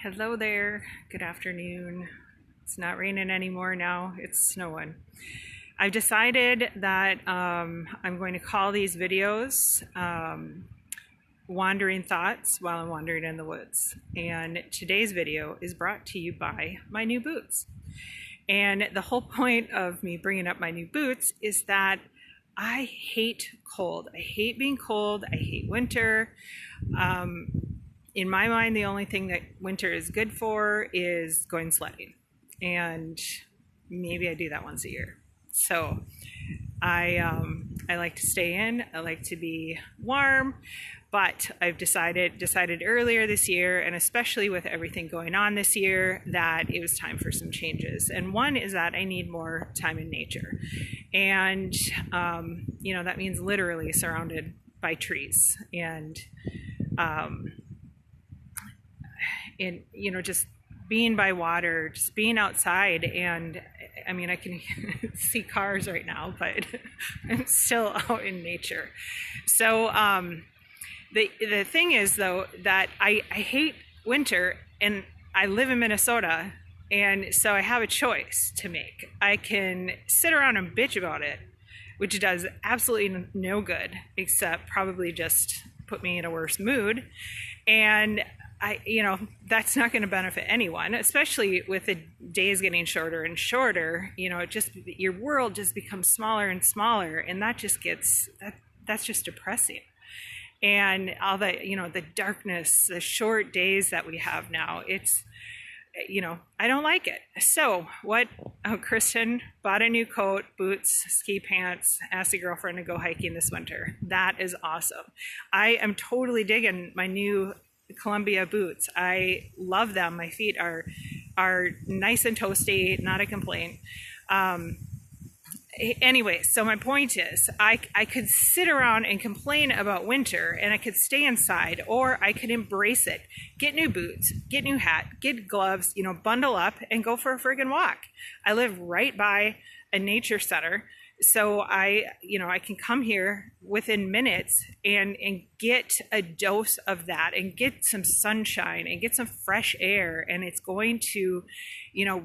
Hello there. Good afternoon. It's not raining anymore now. It's snowing. I've decided that I'm going to call these videos Wandering Thoughts While I'm Wandering in the Woods. And today's video is brought to you by my new boots. And the whole point of me bringing up my new boots is that I hate cold. I hate being cold. I hate winter. In my mind, the only thing that winter is good for is going sledding. And maybe I do that once a year. So I like to stay in. I like to be warm. But I've decided earlier this year, and especially with everything going on this year, that it was time for some changes. And one is that I need more time in nature. And, that means literally surrounded by trees. And, just being by water, just being outside. And I mean, I can see cars right now, but I'm still out in nature. So, the thing is, though, that I hate winter, and I live in Minnesota, and so I have a choice to make. I can sit around and bitch about it, which does absolutely no good, except probably just put me in a worse mood. And that's not going to benefit anyone, especially with the days getting shorter and shorter. Your world just becomes smaller and smaller, and that's just depressing. And all the darkness, the short days that we have now, I don't like it. So Kristen bought a new coat, boots, ski pants, asked the girlfriend to go hiking this winter. That is awesome. I am totally digging my new Columbia boots. I love them. My feet are nice and toasty, not a complaint. Anyway, so my point is, I could sit around and complain about winter, and I could stay inside, or I could embrace it. Get new boots, get new hat, get gloves, bundle up and go for a friggin' walk. I live right by a nature center, so I can come here within minutes and get a dose of that, and get some sunshine and get some fresh air, and it's going to,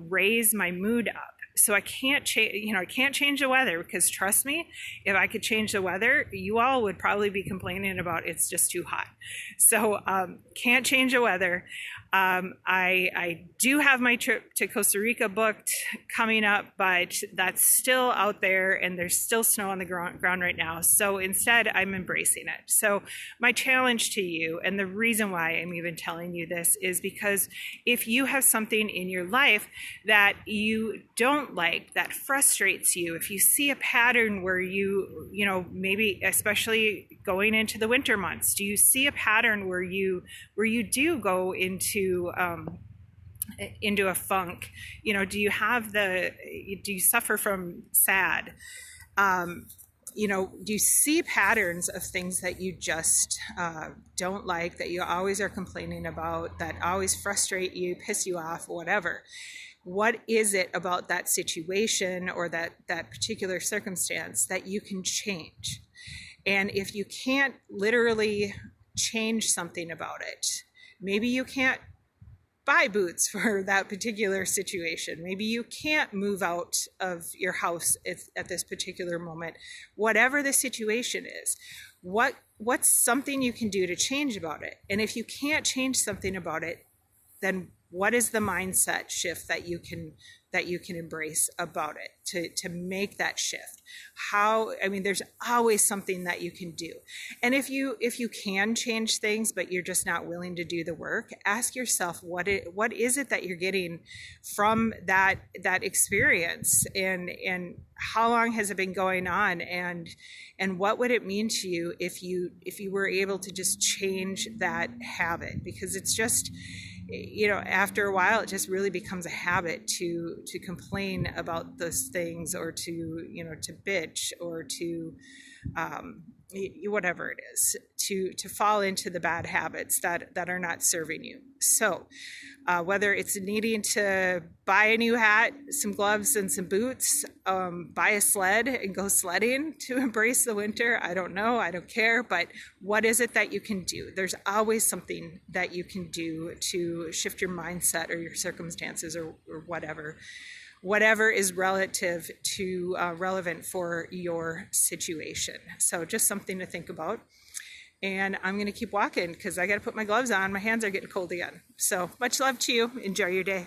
raise my mood up. So I can't change the weather, because trust me, if I could change the weather, you all would probably be complaining about it's just too hot. So can't change the weather. I do have my trip to Costa Rica booked coming up, but that's still out there, and there's still snow on the ground right now. So instead, I'm embracing it. So my challenge to you, and the reason why I'm even telling you this, is because if you have something in your life that you don't like, that frustrates you, if you see a pattern where maybe especially going into the winter months, do you see a pattern where you do go into a funk? Do you suffer from sad? Do you see patterns of things that you just don't like, that you always are complaining about, that always frustrate you, piss you off, whatever? What is it about that situation or that particular circumstance that you can change? And if you can't literally change something about it, maybe you can't buy boots for that particular situation. Maybe you can't move out of your house at this particular moment. Whatever the situation is, what's something you can do to change about it? And if you can't change something about it, then what is the mindset shift that you can embrace about it to make that shift? There's always something that you can do. And if you can change things, but you're just not willing to do the work, ask yourself, what is it that you're getting from that experience, and how long has it been going on, and what would it mean to you if you were able to just change that habit? Because it's just, after a while, it just really becomes a habit to complain about those things, or to bitch, or to whatever it is, to fall into the bad habits that are not serving you. So whether it's needing to buy a new hat, some gloves, and some boots, buy a sled and go sledding to embrace the winter, I don't know, I don't care, but what is it that you can do? There's always something that you can do to shift your mindset or your circumstances or whatever is relative to relevant for your situation. So just something to think about. And I'm going to keep walking because I got to put my gloves on. My hands are getting cold again. So much love to you. Enjoy your day.